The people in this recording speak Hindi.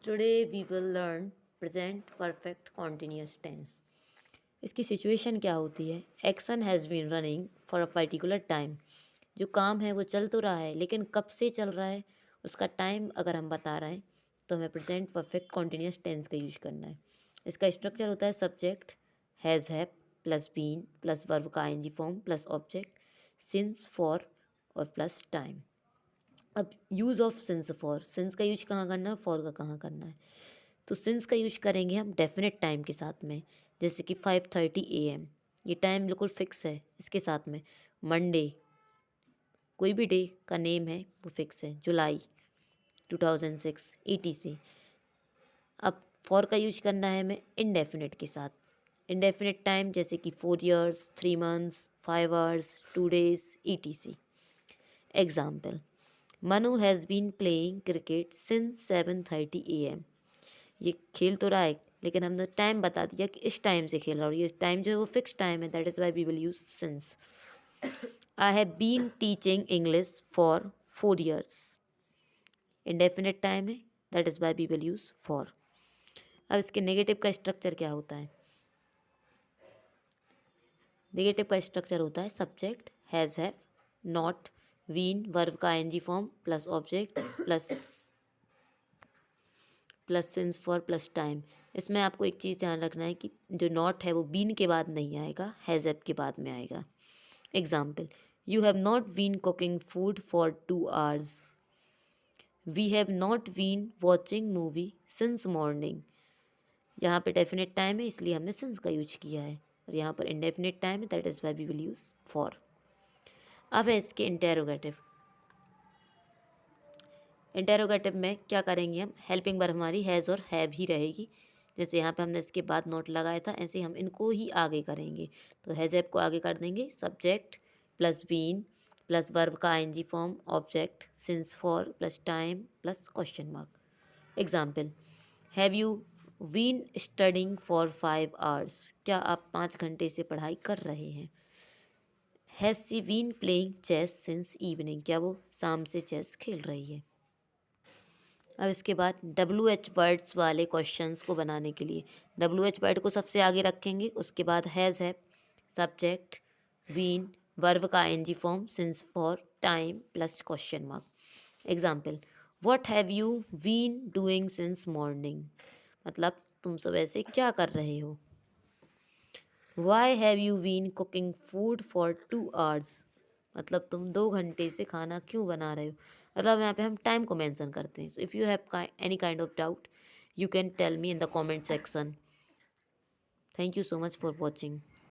Today we will learn present perfect continuous tense. इसकी सिचुएशन क्या होती है? Action has been running for a particular time. जो काम है वो चल तो रहा है, लेकिन कब से चल रहा है उसका टाइम अगर हम बता रहे हैं तो हमें प्रेजेंट परफेक्ट कॉन्टिन्यूस टेंस का यूज करना है। इसका स्ट्रक्चर होता है subject has have plus been plus verb का ING form plus object since for और प्लस टाइम। अब यूज़ ऑफ सिंस का यूज कहाँ करना है, फॉर का कहाँ करना है। तो सिंस का यूज करेंगे हम डेफिनेट टाइम के साथ में, जैसे कि 5:30 AM। ये टाइम बिल्कुल फिक्स है। इसके साथ में मंडे, कोई भी डे का नेम है वो फिक्स है, जुलाई 2006 ETC। अब फॉर का यूज करना है हमें इनडेफिनेट के साथ। इनडेफिनेट टाइम जैसे कि 4 years 3 months 5 hours 2 days ETC। Example, Manu has been playing cricket since 7:30 AM। ये खेल तो रहा है, लेकिन हमने टाइम बता दिया कि इस टाइम से खेल रहा हूँ। ये टाइम जो है वो फिक्स टाइम है, that is why we will use since. I have been teaching English for 4 years। Indefinite time है, that is why we will use for. अब इसके नेगेटिव का स्ट्रक्चर क्या होता है? नेगेटिव का स्ट्रक्चर होता है subject has have not been verb का ING form plus object plus since for plus time. इसमें आपको एक चीज़ ध्यान रखना है कि जो नॉट है वो बीन के बाद नहीं आएगा, हैज़ हैव के बाद में आएगा। Example, you have not been cooking food for 2 hours। We have not been watching movie since morning. यहाँ पे डेफिनेट टाइम है इसलिए हमने सिंस का यूज किया है, और यहाँ पर इनडेफिनेट टाइम है, that is why we will use for. अब है इसके इंटेरोगेटिव। इंटेरोगेटिव में क्या करेंगे हम? हेल्पिंग वर्ब हमारी हैज़ और हैव ही रहेगी। जैसे यहाँ पे हमने इसके बाद नोट लगाया था, ऐसे हम इनको ही आगे करेंगे। तो हैज़ हैव को आगे कर देंगे subject plus been plus verb का ING form object since for plus time plus question mark. Example, have you been studying for 5 hours। क्या आप 5 घंटे से पढ़ाई कर रहे हैं? Has she been playing chess since evening. क्या वो शाम से चेस खेल रही है? अब इसके बाद WH वर्ड्स वाले क्वेश्चंस को बनाने के लिए WH वर्ड को सबसे आगे रखेंगे, उसके बाद has have subject been verb का ING form since for time plus question mark. Example, what have you been doing since morning. मतलब तुम सुबह से क्या कर रहे हो। Why have you been cooking food for 2 hours। मतलब तुम 2 घंटे से खाना क्यों बना रहे हो। मतलब यहाँ पे हम टाइम को मेंशन करते हैं। So if you have any kind of doubt you can tell me in the comment section. Thank you so much for watching.